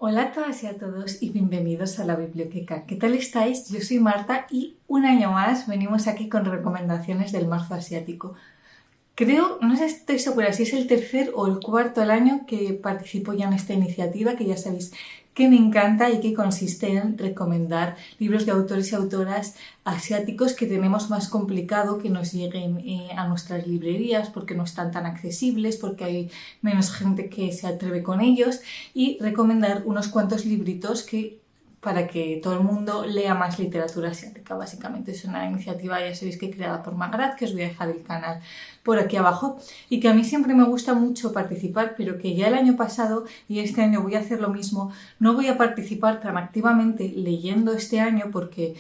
Hola a todas y a todos y bienvenidos a la Biblioteca. ¿Qué tal estáis? Yo soy Marta y un año más venimos aquí con recomendaciones del marzo asiático. Creo, no sé, estoy segura si es el tercer o el cuarto al año que participo ya en esta iniciativa, que ya sabéis que me encanta y que consiste en recomendar libros de autores y autoras asiáticos que tenemos más complicado que nos lleguen a nuestras librerías porque no están tan accesibles, porque hay menos gente que se atreve con ellos, y recomendar unos cuantos libritos para que todo el mundo lea más literatura asiática. Básicamente es una iniciativa, ya sabéis, que creada por Magrat, que os voy a dejar el canal por aquí abajo, y que a mí siempre me gusta mucho participar, pero que ya el año pasado y este año voy a hacer lo mismo. No voy a participar tan activamente leyendo este año porque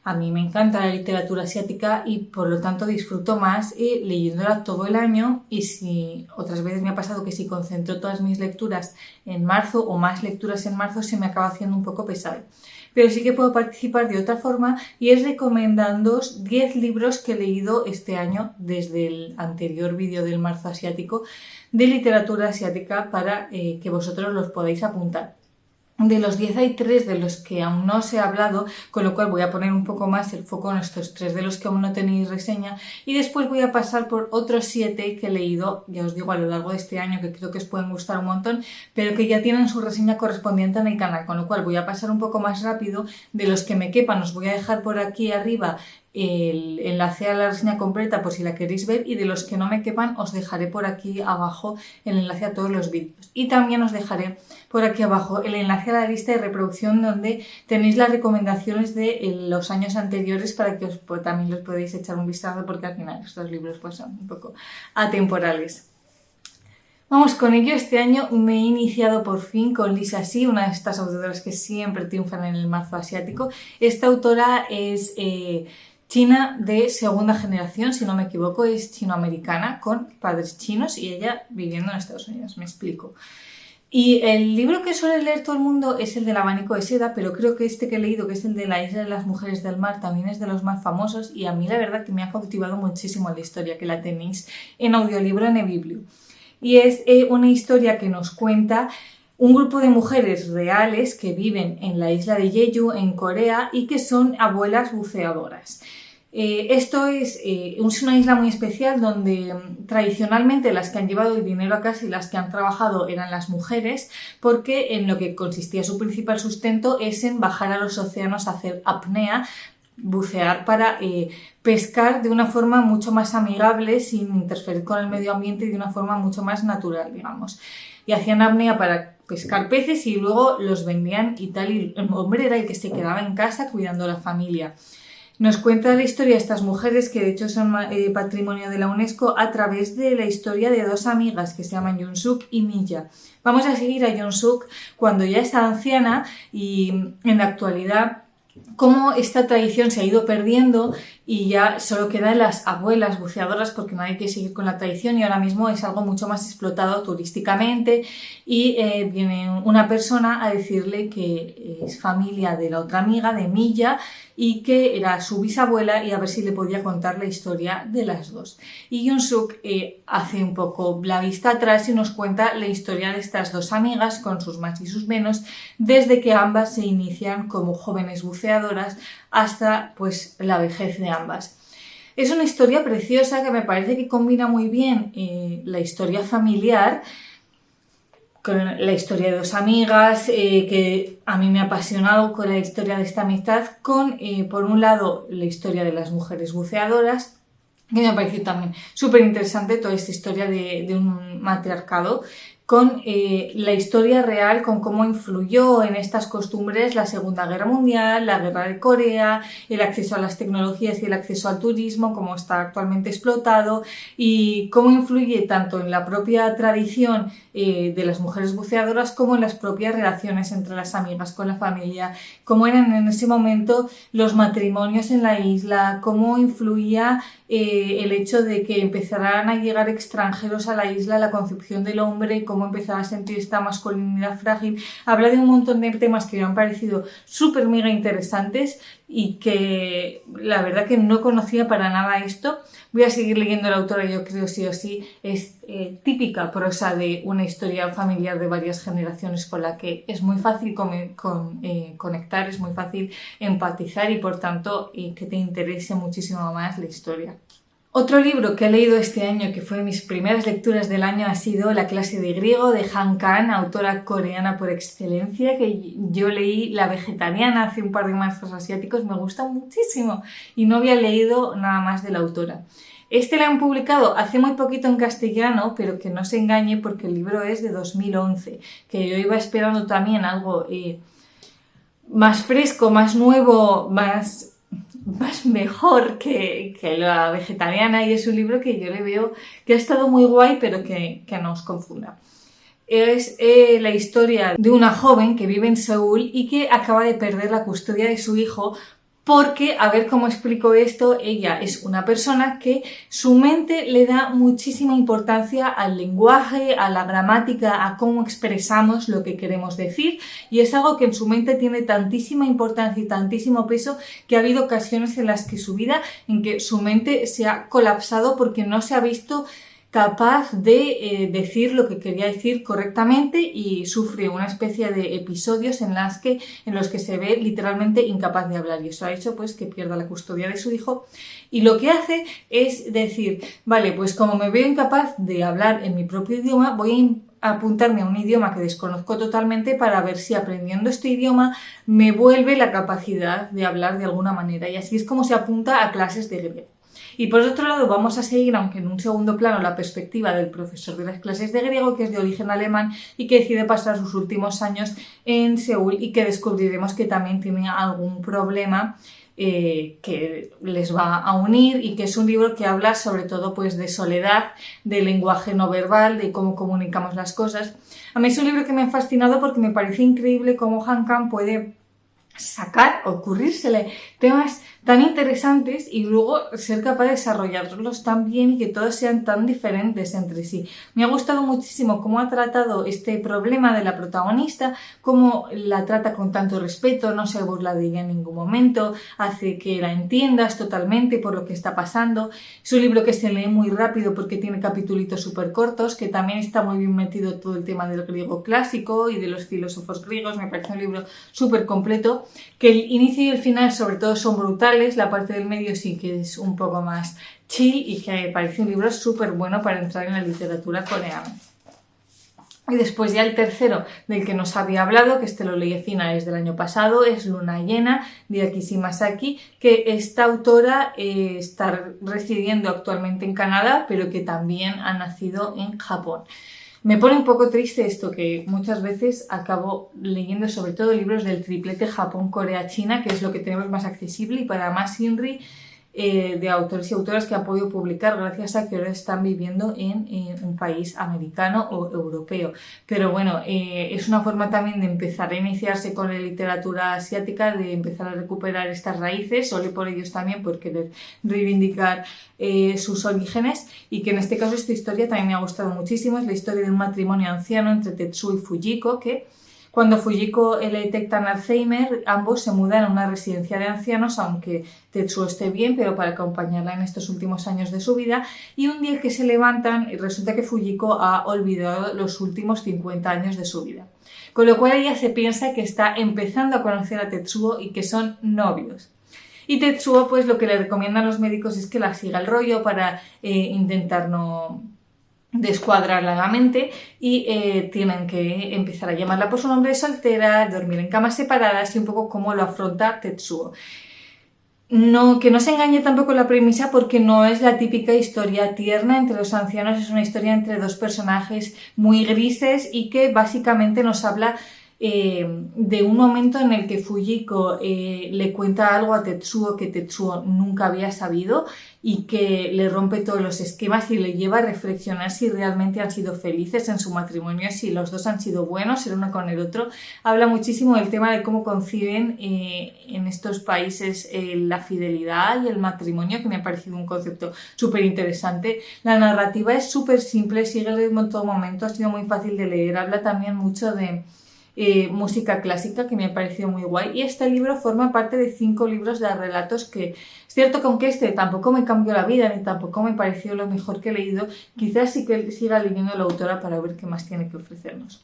a mí me encanta la literatura asiática y por lo tanto disfruto más leyéndola todo el año, y si otras veces me ha pasado que si concentro todas mis lecturas en marzo o más lecturas en marzo se me acaba haciendo un poco pesado. Pero sí que puedo participar de otra forma, y es recomendándoos 10 libros que he leído este año desde el anterior vídeo del marzo asiático de literatura asiática para que vosotros los podáis apuntar. De los 10 hay 3 de los que aún no os he hablado, con lo cual voy a poner un poco más el foco en estos 3 de los que aún no tenéis reseña, y después voy a pasar por otros 7 que he leído, ya os digo, a lo largo de este año, que creo que os pueden gustar un montón, pero que ya tienen su reseña correspondiente en el canal, con lo cual voy a pasar un poco más rápido. De los que me quepan os voy a dejar por aquí arriba el enlace a la reseña completa por si la queréis ver, y de los que no me quepan os dejaré por aquí abajo el enlace a todos los vídeos, y también os dejaré por aquí abajo el enlace a la lista de reproducción donde tenéis las recomendaciones de los años anteriores para que también los podéis echar un vistazo, porque al final estos libros pues son un poco atemporales. Vamos con ello. Este año me he iniciado por fin con Lisa Shi, una de estas autoras que siempre triunfan en el marzo asiático. Esta autora es china de segunda generación, si no me equivoco, es chinoamericana con padres chinos y ella viviendo en Estados Unidos, me explico. Y el libro que suele leer todo el mundo es el del abanico de seda, pero creo que este que he leído, que es el de la isla de las mujeres del mar, también es de los más famosos, y a mí la verdad que me ha cautivado muchísimo la historia, que la tenéis en audiolibro en eBiblio. Y es una historia que nos cuenta un grupo de mujeres reales que viven en la isla de Jeju, en Corea, y que son abuelas buceadoras. Esto es una isla muy especial donde tradicionalmente las que han llevado el dinero a casa y las que han trabajado eran las mujeres, porque en lo que consistía su principal sustento es en bajar a los océanos a hacer apnea, bucear para pescar de una forma mucho más amigable, sin interferir con el medio ambiente, y de una forma mucho más natural, digamos. Y hacían apnea para pescar peces y luego los vendían y tal, y el hombre era el que se quedaba en casa cuidando a la familia. Nos cuenta la historia de estas mujeres, que de hecho son patrimonio de la UNESCO, a través de la historia de dos amigas que se llaman Yoon-suk y Milla. Vamos a seguir a Yoon-suk cuando ya está anciana, y en la actualidad cómo esta tradición se ha ido perdiendo y ya solo quedan las abuelas buceadoras porque nadie quiere seguir con la tradición, y ahora mismo es algo mucho más explotado turísticamente, y viene una persona a decirle que es familia de la otra amiga, de Milla, y que era su bisabuela, y a ver si le podía contar la historia de las dos. Y Yoon-suk hace un poco la vista atrás y nos cuenta la historia de estas dos amigas con sus más y sus menos, desde que ambas se inician como jóvenes buceadoras hasta pues la vejez de ambas. Es una historia preciosa que me parece que combina muy bien la historia familiar con la historia de dos amigas, que a mí me ha apasionado, con la historia de esta amistad, con, por un lado, la historia de las mujeres buceadoras, que me ha parecido también súper interesante toda esta historia de un matriarcado, con la historia real, con cómo influyó en estas costumbres la Segunda Guerra Mundial, la Guerra de Corea, el acceso a las tecnologías y el acceso al turismo, cómo está actualmente explotado, y cómo influye tanto en la propia tradición de las mujeres buceadoras como en las propias relaciones entre las amigas con la familia, cómo eran en ese momento los matrimonios en la isla, cómo influía el hecho de que empezaran a llegar extranjeros a la isla, la concepción del hombre, cómo cómo empezar a sentir esta masculinidad frágil. Habla de un montón de temas que me han parecido súper mega interesantes y que la verdad que no conocía para nada esto. Voy a seguir leyendo a la autora, yo creo sí o sí. Es típica prosa de una historia familiar de varias generaciones con la que es muy fácil conectar, es muy fácil empatizar y por tanto que te interese muchísimo más la historia. Otro libro que he leído este año, que fue de mis primeras lecturas del año, ha sido La clase de griego de Han Kang, autora coreana por excelencia, que yo leí La vegetariana hace un par de marzos asiáticos, me gusta muchísimo y no había leído nada más de la autora. Este lo han publicado hace muy poquito en castellano, pero que no se engañe porque el libro es de 2011, que yo iba esperando también algo más fresco, más nuevo, más mejor que La vegetariana, y es un libro que yo le veo que ha estado muy guay, pero que no os confunda. Es la historia de una joven que vive en Seúl y que acaba de perder la custodia de su hijo porque, a ver cómo explico esto, ella es una persona que su mente le da muchísima importancia al lenguaje, a la gramática, a cómo expresamos lo que queremos decir, y es algo que en su mente tiene tantísima importancia y tantísimo peso que ha habido ocasiones en las que su mente se ha colapsado porque no se ha visto capaz de decir lo que quería decir correctamente y sufre una especie de episodios en los que se ve literalmente incapaz de hablar, y eso ha hecho pues que pierda la custodia de su hijo, y lo que hace es decir, vale, pues como me veo incapaz de hablar en mi propio idioma, voy a apuntarme a un idioma que desconozco totalmente para ver si aprendiendo este idioma me vuelve la capacidad de hablar de alguna manera, y así es como se apunta a clases de griego. Y por otro lado vamos a seguir, aunque en un segundo plano, la perspectiva del profesor de las clases de griego, que es de origen alemán y que decide pasar sus últimos años en Seúl, y que descubriremos que también tiene algún problema que les va a unir, y que es un libro que habla sobre todo pues de soledad, de lenguaje no verbal, de cómo comunicamos las cosas. A mí es un libro que me ha fascinado porque me parece increíble cómo Han Kang puede ocurrírsele temas tan interesantes y luego ser capaz de desarrollarlos tan bien y que todos sean tan diferentes entre sí. Me ha gustado muchísimo cómo ha tratado este problema de la protagonista, cómo la trata con tanto respeto, no se burla de ella en ningún momento, hace que la entiendas totalmente por lo que está pasando. Es un libro que se lee muy rápido porque tiene capítulos súper cortos, que también está muy bien metido todo el tema del griego clásico y de los filósofos griegos. Me parece un libro súper completo, que el inicio y el final sobre todo son brutales, la parte del medio sí que es un poco más chill, y que me parece un libro súper bueno para entrar en la literatura coreana. Y después ya el tercero del que nos había hablado, que este lo leí a finales del año pasado, es Luna llena de Akishi Masaki, que esta autora está residiendo actualmente en Canadá, pero que también ha nacido en Japón. Me pone un poco triste esto, que muchas veces acabo leyendo sobre todo libros del triplete Japón, Corea, China, que es lo que tenemos más accesible, y para más INRI de autores y autoras que han podido publicar gracias a que ahora están viviendo en un país americano o europeo. Pero bueno, es una forma también de empezar a iniciarse con la literatura asiática, de empezar a recuperar estas raíces, solo por ellos también por querer reivindicar sus orígenes, y que en este caso esta historia también me ha gustado muchísimo. Es la historia de un matrimonio anciano entre Tetsuo y Fujiko, que cuando Fujiko le detectan Alzheimer, ambos se mudan a una residencia de ancianos, aunque Tetsuo esté bien, pero para acompañarla en estos últimos años de su vida. Y un día que se levantan, resulta que Fujiko ha olvidado los últimos 50 años de su vida. Con lo cual ella se piensa que está empezando a conocer a Tetsuo y que son novios. Y Tetsuo, pues lo que le recomiendan los médicos es que la siga el rollo para intentar no descuadrarla la mente, y tienen que empezar a llamarla por su nombre de soltera, dormir en camas separadas, y un poco cómo lo afronta Tetsuo. No, que no se engañe tampoco la premisa, porque no es la típica historia tierna entre los ancianos, es una historia entre dos personajes muy grises y que básicamente nos habla de un momento en el que Fujiko le cuenta algo a Tetsuo que Tetsuo nunca había sabido y que le rompe todos los esquemas y le lleva a reflexionar si realmente han sido felices en su matrimonio, si los dos han sido buenos el uno con el otro. Habla muchísimo del tema de cómo conciben en estos países la fidelidad y el matrimonio, que me ha parecido un concepto súper interesante. La narrativa es súper simple, sigue el ritmo en todo momento, ha sido muy fácil de leer. Habla también mucho de música clásica, que me ha parecido muy guay, y este libro forma parte de 5 libros de relatos que es cierto que aunque este tampoco me cambió la vida ni tampoco me pareció lo mejor que he leído, quizás sí que siga leyendo la autora para ver qué más tiene que ofrecernos.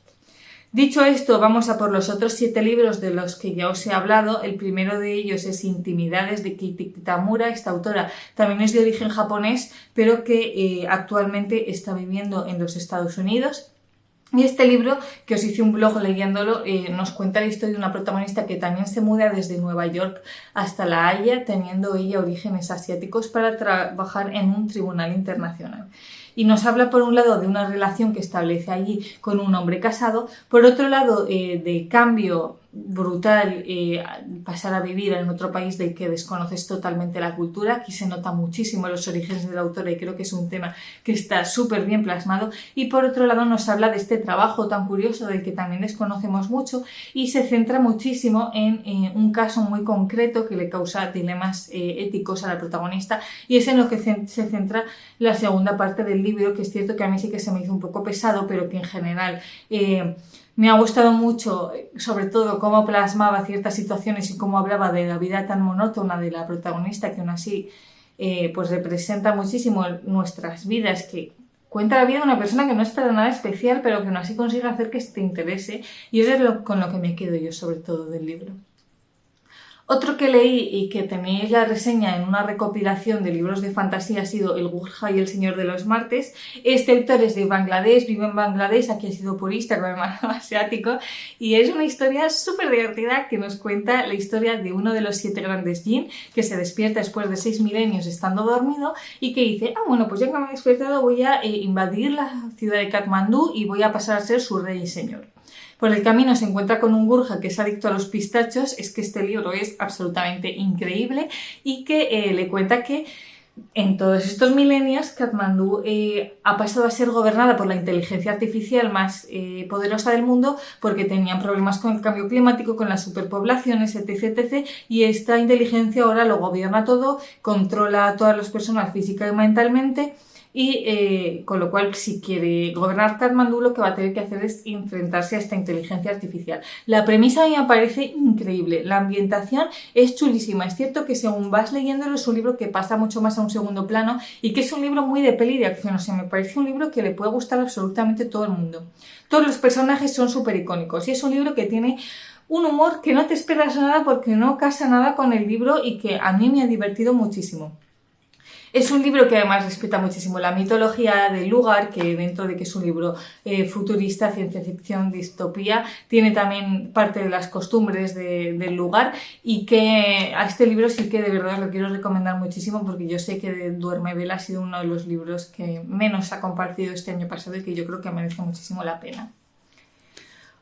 Dicho esto, vamos a por los otros 7 libros de los que ya os he hablado. El primero de ellos es Intimidades, de Kei Kitamura. Esta autora también es de origen japonés, pero que actualmente está viviendo en los Estados Unidos. Y este libro, que os hice un blog leyéndolo, nos cuenta la historia de una protagonista que también se muda desde Nueva York hasta La Haya, teniendo ella orígenes asiáticos, para trabajar en un tribunal internacional. Y nos habla por un lado de una relación que establece allí con un hombre casado, por otro lado de cambio brutal, pasar a vivir en otro país del que desconoces totalmente la cultura. Aquí se nota muchísimo los orígenes de la autora y creo que es un tema que está súper bien plasmado. Y por otro lado nos habla de este trabajo tan curioso del que también desconocemos mucho y se centra muchísimo en un caso muy concreto que le causa dilemas éticos a la protagonista, y es en lo que se centra la segunda parte del libro, que es cierto que a mí sí que se me hizo un poco pesado, pero que en general me ha gustado mucho, sobre todo cómo plasmaba ciertas situaciones y cómo hablaba de la vida tan monótona de la protagonista, que aún así pues representa muchísimo nuestras vidas, que cuenta la vida de una persona que no es para nada especial, pero que aún así consigue hacer que te interese, y eso es con lo que me quedo yo sobre todo del libro. Otro que leí y que tenéis la reseña en una recopilación de libros de fantasía ha sido El Gurja y el Señor de los Martes. Este autor es de Bangladesh, vive en Bangladesh, aquí ha sido por Instagram, asiático, y es una historia súper divertida que nos cuenta la historia de uno de los 7 grandes jinn que se despierta después de 6 milenios estando dormido y que dice, bueno, pues ya que me he despertado voy a invadir la ciudad de Katmandú y voy a pasar a ser su rey y señor. Por el camino se encuentra con un gurja que es adicto a los pistachos. Es que este libro es absolutamente increíble y que le cuenta que en todos estos milenios Katmandú ha pasado a ser gobernada por la inteligencia artificial más poderosa del mundo, porque tenían problemas con el cambio climático, con las superpoblaciones, etc, etc. Y esta inteligencia ahora lo gobierna todo, controla a todas las personas física y mentalmente. Y con lo cual, si quiere gobernar Katmandú, lo que va a tener que hacer es enfrentarse a esta inteligencia artificial. La premisa a mí me parece increíble, la ambientación es chulísima. Es cierto que según vas leyéndolo es un libro que pasa mucho más a un segundo plano y que es un libro muy de peli de acción. O sea, me parece un libro que le puede gustar a absolutamente todo el mundo. Todos los personajes son súper icónicos y es un libro que tiene un humor que no te esperas nada porque no casa nada con el libro y que a mí me ha divertido muchísimo. Es un libro que además respeta muchísimo la mitología del lugar, que dentro de que es un libro futurista, ciencia ficción, distopía, tiene también parte de las costumbres del lugar, y que a este libro sí que de verdad lo quiero recomendar muchísimo porque yo sé que Duerme Vela ha sido uno de los libros que menos ha compartido este año pasado y que yo creo que merece muchísimo la pena.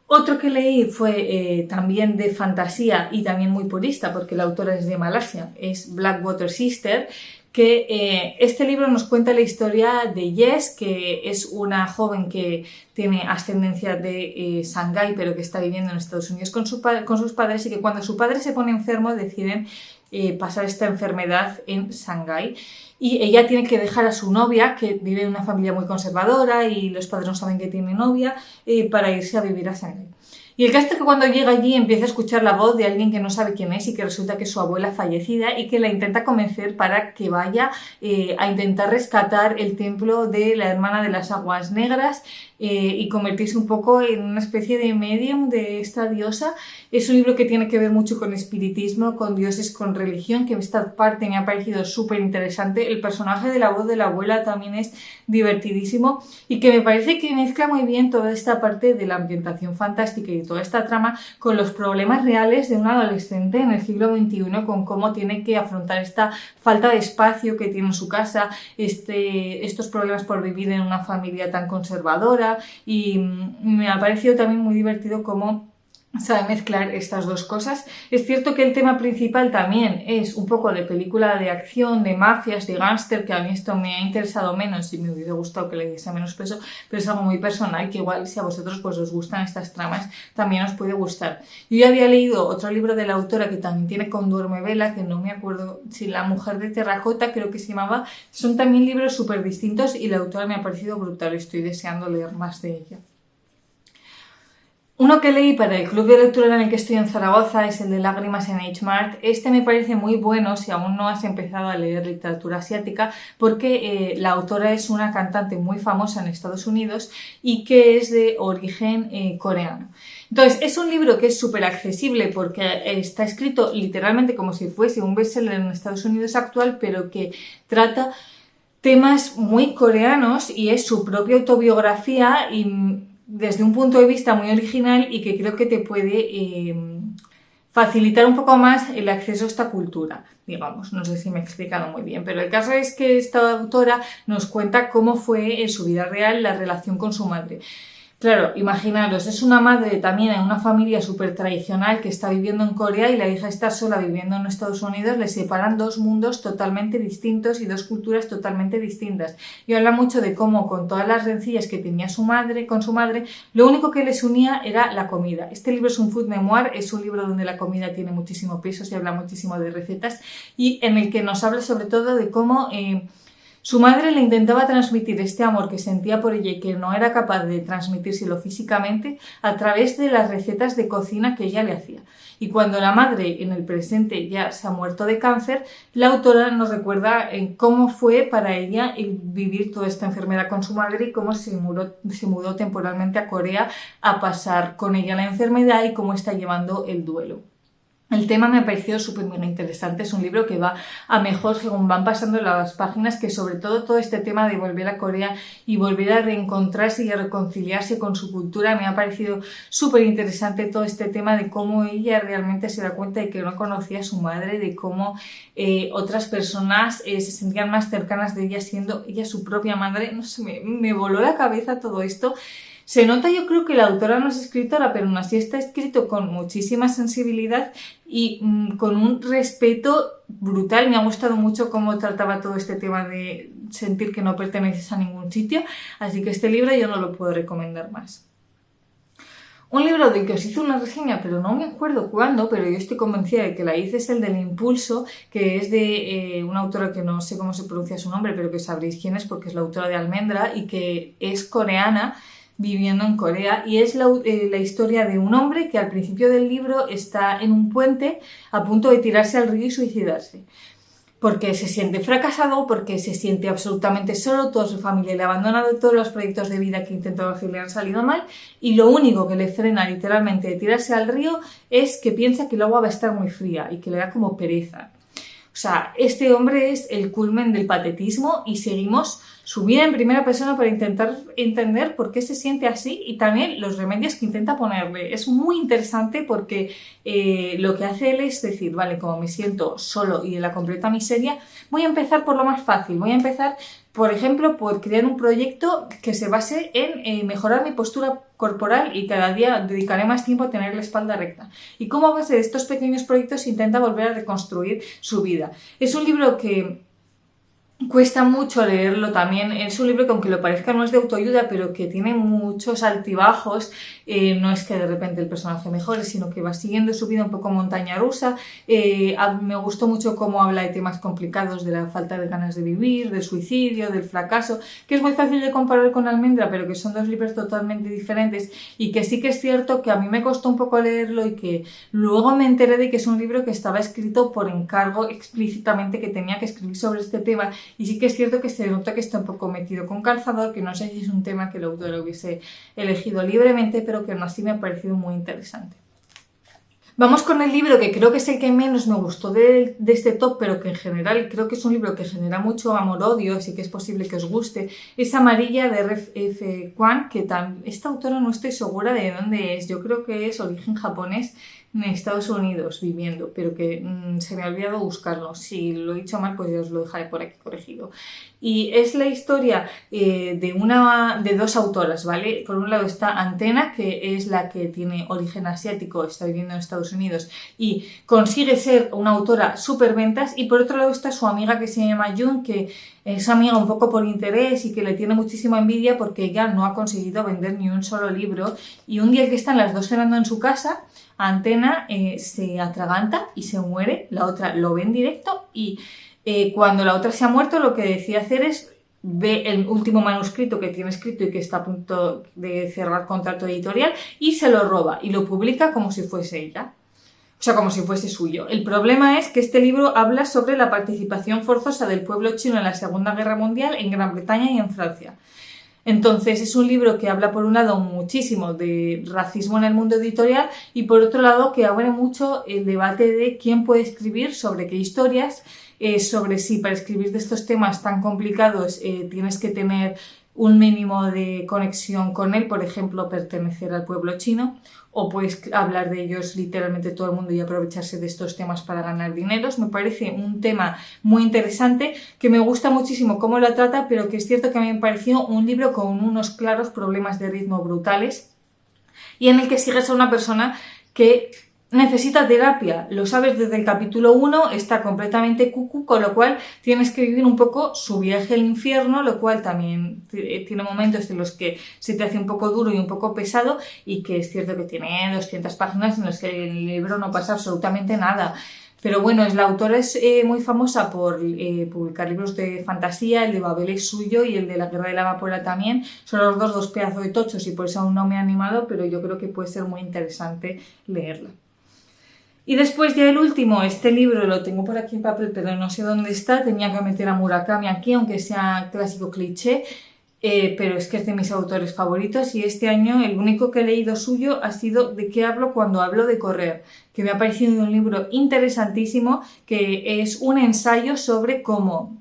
Otro que leí fue también de fantasía y también muy purista, porque la autora es de Malasia, es Blackwater Sister, que este libro nos cuenta la historia de Jess, que es una joven que tiene ascendencia de Shanghái, pero que está viviendo en Estados Unidos con sus padres, y que cuando su padre se pone enfermo deciden pasar esta enfermedad en Shanghái. Y ella tiene que dejar a su novia, que vive en una familia muy conservadora y los padres no saben que tiene novia, para irse a vivir a Shanghái. Y el caso es que cuando llega allí empieza a escuchar la voz de alguien que no sabe quién es y que resulta que es su abuela fallecida, y que la intenta convencer para que vaya a intentar rescatar el templo de la hermana de las aguas negras y convertirse un poco en una especie de medium de esta diosa. Es un libro que tiene que ver mucho con espiritismo, con dioses, con religión, que esta parte me ha parecido súper interesante. El personaje de la voz de la abuela también es divertidísimo y que me parece que mezcla muy bien toda esta parte de la ambientación fantástica y toda esta trama con los problemas reales de un adolescente en el siglo XXI, con cómo tiene que afrontar esta falta de espacio que tiene en su casa, estos problemas por vivir en una familia tan conservadora. Y me ha parecido también muy divertido cómo sabe mezclar estas dos cosas. Es cierto que el tema principal también es un poco de película de acción, de mafias, de gángster, que a mí esto me ha interesado menos y me hubiera gustado que le diese menos peso, pero es algo muy personal que igual si a vosotros pues os gustan estas tramas también os puede gustar. Yo ya había leído otro libro de la autora que también tiene con Duerme Vela, que no me acuerdo si La mujer de terracota creo que se llamaba. Son también libros súper distintos y la autora me ha parecido brutal, estoy deseando leer más de ella. Uno que leí para el club de lectura en el que estoy en Zaragoza es el de Lágrimas en H-Mart. Este me parece muy bueno si aún no has empezado a leer literatura asiática, porque la autora es una cantante muy famosa en Estados Unidos y que es de origen coreano. Entonces, es un libro que es súper accesible porque está escrito literalmente como si fuese un bestseller en Estados Unidos actual, pero que trata temas muy coreanos y es su propia autobiografía y desde un punto de vista muy original y que creo que te puede facilitar un poco más el acceso a esta cultura, digamos. No sé si me he explicado muy bien, pero el caso es que esta autora nos cuenta cómo fue en su vida real la relación con su madre. Claro, imaginaros, es una madre también en una familia súper tradicional que está viviendo en Corea y la hija está sola viviendo en Estados Unidos, le separan dos mundos totalmente distintos y dos culturas totalmente distintas. Y habla mucho de cómo con todas las rencillas que tenía con su madre, lo único que les unía era la comida. Este libro es un food memoir, es un libro donde la comida tiene muchísimo peso, se habla muchísimo de recetas y en el que nos habla sobre todo de cómo su madre le intentaba transmitir este amor que sentía por ella y que no era capaz de transmitírselo físicamente a través de las recetas de cocina que ella le hacía. Y cuando la madre en el presente ya se ha muerto de cáncer, la autora nos recuerda cómo fue para ella vivir toda esta enfermedad con su madre y cómo se mudó temporalmente a Corea a pasar con ella la enfermedad y cómo está llevando el duelo. El tema me ha parecido súper muy interesante, es un libro que va a mejor según van pasando las páginas, que sobre todo este tema de volver a Corea y volver a reencontrarse y a reconciliarse con su cultura, me ha parecido súper interesante todo este tema de cómo ella realmente se da cuenta de que no conocía a su madre, de cómo otras personas se sentían más cercanas de ella siendo ella su propia madre. No sé, me voló la cabeza todo esto. Se nota, yo creo que la autora no es escritora, pero aún así está escrito con muchísima sensibilidad y con un respeto brutal. Me ha gustado mucho cómo trataba todo este tema de sentir que no perteneces a ningún sitio, así que este libro yo no lo puedo recomendar más. Un libro del que os hice una reseña, pero no me acuerdo cuándo, pero yo estoy convencida de que la hice, es el del Impulso, que es de una autora que no sé cómo se pronuncia su nombre, pero que sabréis quién es porque es la autora de Almendra y que es coreana, viviendo en Corea, y es la historia de un hombre que al principio del libro está en un puente a punto de tirarse al río y suicidarse. Porque se siente fracasado, porque se siente absolutamente solo, toda su familia le ha abandonado, todos los proyectos de vida que intentó hacer le han salido mal, y lo único que le frena literalmente de tirarse al río es que piensa que el agua va a estar muy fría y que le da como pereza. O sea, este hombre es el culmen del patetismo y seguimos su vida en primera persona para intentar entender por qué se siente así y también los remedios que intenta ponerle. Es muy interesante porque lo que hace él es decir, vale, como me siento solo y en la completa miseria, voy a empezar por lo más fácil, voy a empezar, por ejemplo, por crear un proyecto que se base en mejorar mi postura corporal y cada día dedicaré más tiempo a tener la espalda recta. Y cómo a base de estos pequeños proyectos intenta volver a reconstruir su vida. Es un libro que cuesta mucho leerlo también, es un libro que aunque lo parezca no es de autoayuda, pero que tiene muchos altibajos, no es que de repente el personaje mejore, sino que va siguiendo su vida un poco montaña rusa. Me gustó mucho cómo habla de temas complicados, de la falta de ganas de vivir, del suicidio, del fracaso, que es muy fácil de comparar con Almendra, pero que son dos libros totalmente diferentes y que sí que es cierto que a mí me costó un poco leerlo y que luego me enteré de que es un libro que estaba escrito por encargo explícitamente, que tenía que escribir sobre este tema. Y sí que es cierto que se nota que está un poco metido con calzador, que no sé si es un tema que el autor hubiese elegido libremente, pero que aún así me ha parecido muy interesante. Vamos con el libro que creo que es el que menos me gustó de este top, pero que en general creo que es un libro que genera mucho amor-odio, así que es posible que os guste. Es Amarilla, de R.F. Kuang, que esta autora no estoy segura de dónde es, yo creo que es origen japonés, en Estados Unidos viviendo, pero que se me ha olvidado buscarlo. Si lo he dicho mal, pues ya os lo dejaré por aquí corregido. Y es la historia de dos autoras, ¿vale? Por un lado está Antena, que es la que tiene origen asiático, está viviendo en Estados Unidos y consigue ser una autora superventas, y por otro lado está su amiga que se llama Jun, que es amiga un poco por interés y que le tiene muchísima envidia porque ella no ha conseguido vender ni un solo libro, y un día que están las dos cenando en su casa, Antena se atraganta y se muere, la otra lo ve en directo y cuando la otra se ha muerto lo que decide hacer es ve el último manuscrito que tiene escrito y que está a punto de cerrar contrato editorial y se lo roba y lo publica como si fuese ella. O sea, como si fuese suyo. El problema es que este libro habla sobre la participación forzosa del pueblo chino en la Segunda Guerra Mundial en Gran Bretaña y en Francia. Entonces es un libro que habla por un lado muchísimo de racismo en el mundo editorial y por otro lado que abre mucho el debate de quién puede escribir, sobre qué historias, sobre si para escribir de estos temas tan complicados tienes que tener un mínimo de conexión con él, por ejemplo, pertenecer al pueblo chino, o puedes hablar de ellos literalmente todo el mundo y aprovecharse de estos temas para ganar dineros. Me parece un tema muy interesante, que me gusta muchísimo cómo lo trata, pero que es cierto que a mí me pareció un libro con unos claros problemas de ritmo brutales y en el que sigues a una persona que necesita terapia, lo sabes desde el capítulo 1, está completamente cucu, con lo cual tienes que vivir un poco su viaje al infierno, lo cual también tiene momentos en los que se te hace un poco duro y un poco pesado, y que es cierto que tiene 200 páginas en las que en el libro no pasa absolutamente nada. Pero bueno, la autora es muy famosa por publicar libros de fantasía, el de Babel es suyo y el de La Guerra de la Amapola también. Son los dos pedazos de tochos y por eso aún no me he animado, pero yo creo que puede ser muy interesante leerla. Y después ya el último, este libro lo tengo por aquí en papel, pero no sé dónde está, tenía que meter a Murakami aquí, aunque sea clásico cliché, pero es que es de mis autores favoritos y este año el único que he leído suyo ha sido ¿De qué hablo cuando hablo de correr?, que me ha parecido un libro interesantísimo, que es un ensayo sobre cómo,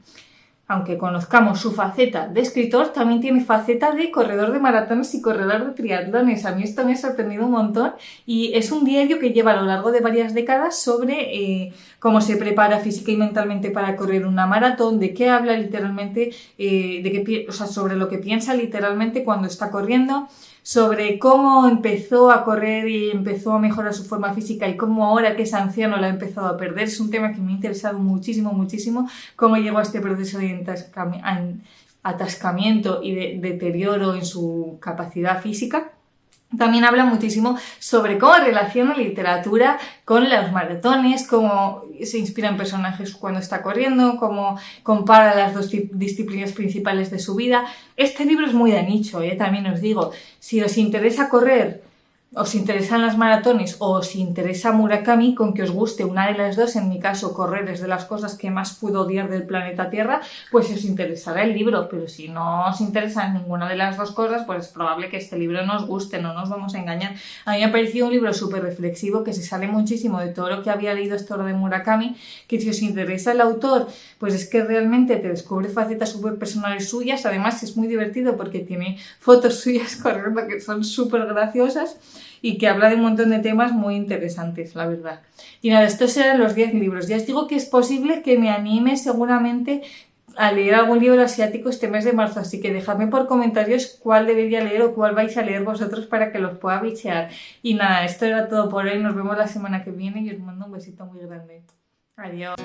aunque conozcamos su faceta de escritor, también tiene faceta de corredor de maratones y corredor de triatlones. A mí esto me ha sorprendido un montón y es un diario que lleva a lo largo de varias décadas sobre cómo se prepara física y mentalmente para correr una maratón, de qué habla literalmente, sobre lo que piensa literalmente cuando está corriendo, sobre cómo empezó a correr y empezó a mejorar su forma física y cómo ahora que es anciano la ha empezado a perder. Es un tema que me ha interesado muchísimo, cómo llegó a este proceso de atascamiento y de deterioro en su capacidad física. También habla muchísimo sobre cómo relaciona literatura con los maratones, cómo se inspira en personajes cuando está corriendo, cómo compara las dos disciplinas principales de su vida. Este libro es muy de nicho, también os digo. Si os interesa correr, os interesan las maratones o os interesa Murakami, con que os guste una de las dos, en mi caso correr es de las cosas que más puedo odiar del planeta Tierra, pues os interesará el libro, pero si no os interesa ninguna de las dos cosas, pues es probable que este libro no os guste, no nos vamos a engañar. A mí me ha parecido un libro súper reflexivo, que se sale muchísimo de todo lo que había leído hasta ahora de Murakami, que si os interesa el autor, pues es que realmente te descubre facetas súper personales suyas. Además es muy divertido porque tiene fotos suyas corriendo que son súper graciosas y que habla de un montón de temas muy interesantes, la verdad. Y nada, estos eran los 10 libros. Ya os digo que es posible que me anime seguramente a leer algún libro asiático este mes de marzo, así que dejadme por comentarios cuál debería leer o cuál vais a leer vosotros para que los pueda bichear. Y nada, esto era todo por hoy. Nos vemos la semana que viene y os mando un besito muy grande. Adiós.